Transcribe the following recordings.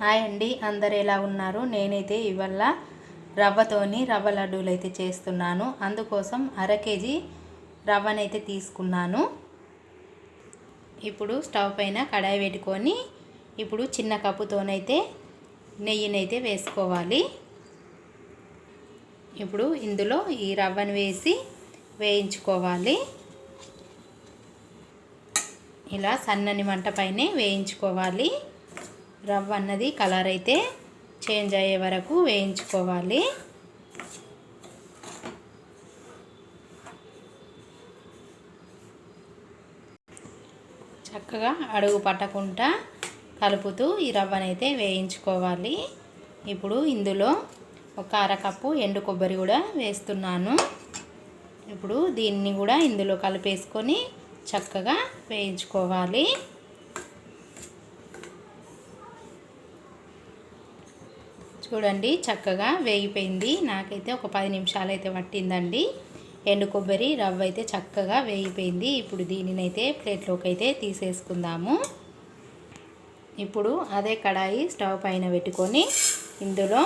Hi అండి, అందరు ఎలా ఉన్నారు? నేనైతే ఇవాళ రవ్వ లడ్డూలు అయితే చేస్తున్నాను. అందుకోసం అర కేజీ రవ్వనైతే తీసుకున్నాను. ఇప్పుడు స్టవ్ పైన కడాయి పెట్టుకొని ఇప్పుడు చిన్న కప్పుతోనైతే నెయ్యినైతే వేసుకోవాలి. ఇప్పుడు ఇందులో ఈ రవ్వను వేసి వేయించుకోవాలి. ఇలా సన్నని మంట పైనే వేయించుకోవాలి. రవ్వ అన్నది కలర్ అయితే చేంజ్ అయ్యే వరకు వేయించుకోవాలి. చక్కగా అడుగు పట్టకుండా కలుపుతూ ఈ రవ్వనైతే వేయించుకోవాలి. ఇప్పుడు ఇందులో ఒక అరకప్పు ఎండు కొబ్బరి కూడా వేస్తున్నాను. ఇప్పుడు దీన్ని కూడా ఇందులో కలిపేసుకొని చక్కగా వేయించుకోవాలి. చూడండి, చక్కగా వేగిపోయింది. నాకైతే ఒక 10 నిమిషాలు అయితే పట్టిందండి. ఎండు కొబ్బరి రవ్వ అయితే చక్కగా వేగిపోయింది. ఇప్పుడు దీనినైతే ప్లేట్లోకి అయితే తీసేసుకుందాము. ఇప్పుడు అదే కడాయి స్టవ్ పైన పెట్టుకొని ఇందులో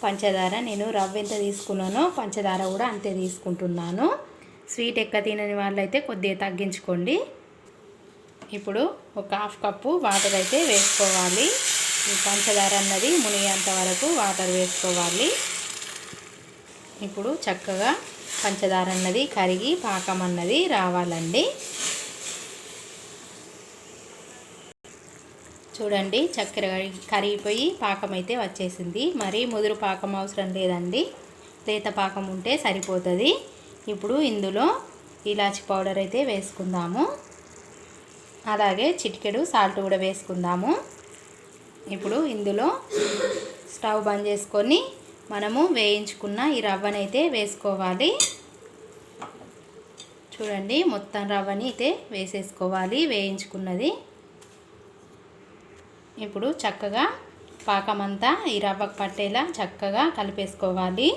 పంచదార, నేను రవ్వ ఎంత తీసుకున్నానో పంచదార కూడా అంతే తీసుకుంటున్నాను. స్వీట్ ఎక్కువ తినని వాళ్ళైతే కొద్దిగా తగ్గించుకోండి. ఇప్పుడు ఒక 1/2 కప్పు వాటర్ అయితే వేసుకోవాలి. ఈ పంచదార అన్నది మునిగేంత వరకు వాటర్ వేసుకోవాలి. ఇప్పుడు చక్కగా పంచదార అన్నది కరిగి పాకం అన్నది రావాలండి. చూడండి, చక్కెర కరిగిపోయి పాకం అయితే వచ్చేసింది. మరి ముదురు పాకం అవసరం లేదండి, లేత పాకం ఉంటే సరిపోతుంది. ఇప్పుడు ఇందులో ఇలాచి పౌడర్ అయితే వేసుకుందాము. అలాగే చిటికెడు సాల్ట్ కూడా వేసుకుందాము. ఇప్పుడు ఇందులో స్టవ్ బంద్ చేసుకొని మనము వేయించుకున్న ఈ రవ్వనైతే వేసుకోవాలి. చూడండి, మొత్తం రవ్వని అయితే వేసేసుకోవాలి వేయించుకున్నది. ఇప్పుడు చక్కగా పాకమంతా ఈ రవ్వకు పట్టేలా చక్కగా కలిపేసుకోవాలి.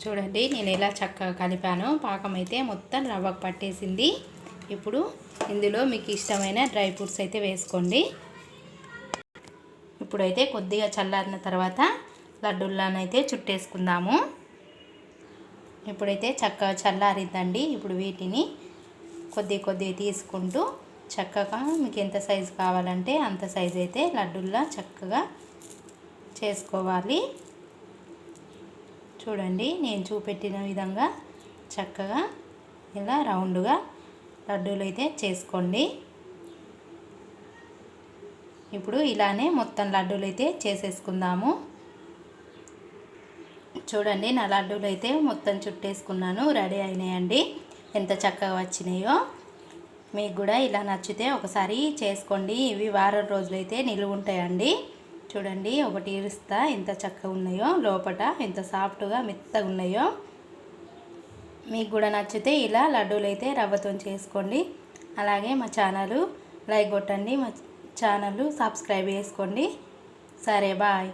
చూడండి, నేను ఎలా చక్కగా కలిపానో పాకం అయితే మొత్తం రవ్వకు పట్టేసింది. ఇప్పుడు ఇందులో మీకు ఇష్టమైన డ్రై ఫ్రూట్స్ అయితే వేసుకోండి. ఇప్పుడైతే కొద్దిగా చల్లారిన తర్వాత లడ్డూలనైతే చుట్టేసుకుందాము. ఇప్పుడైతే చక్కగా చల్లారిద్దండి. ఇప్పుడు వీటిని కొద్దిగా తీసుకుంటూ చక్కగా మీకు ఎంత సైజు కావాలంటే అంత సైజు అయితే లడ్డూల్లా చక్కగా చేసుకోవాలి. చూడండి, నేను చూపెట్టిన విధంగా చక్కగా ఇలా రౌండ్గా లడ్డూలు అయితే చేసుకోండి. ఇప్పుడు ఇలానే మొత్తం లడ్డూలు అయితే చేసేసుకుందాము. చూడండి, నా లడ్డూలు అయితే మొత్తం చుట్టేసుకున్నాను, రెడీ అయినాయండి. ఎంత చక్కగా వచ్చినాయో. మీకు కూడా ఇలా నచ్చితే ఒకసారి చేసుకోండి. ఇవి వారం రోజులైతే నిలువ ఉంటాయండి. చూడండి, ఒకటి ఇరుస్తా ఎంత చక్కగా ఉన్నాయో, లోపల ఎంత సాఫ్ట్గా మెత్తగా ఉన్నాయో. మీకు కూడా నచ్చితే ఇలా లడ్డూలు అయితే రవ్వతో చేసుకోండి. అలాగే మా ఛానల్ లైక్ కొట్టండి, మా ఛానల్ సబ్స్క్రైబ్ చేసుకోండి. సరే, బాయ్.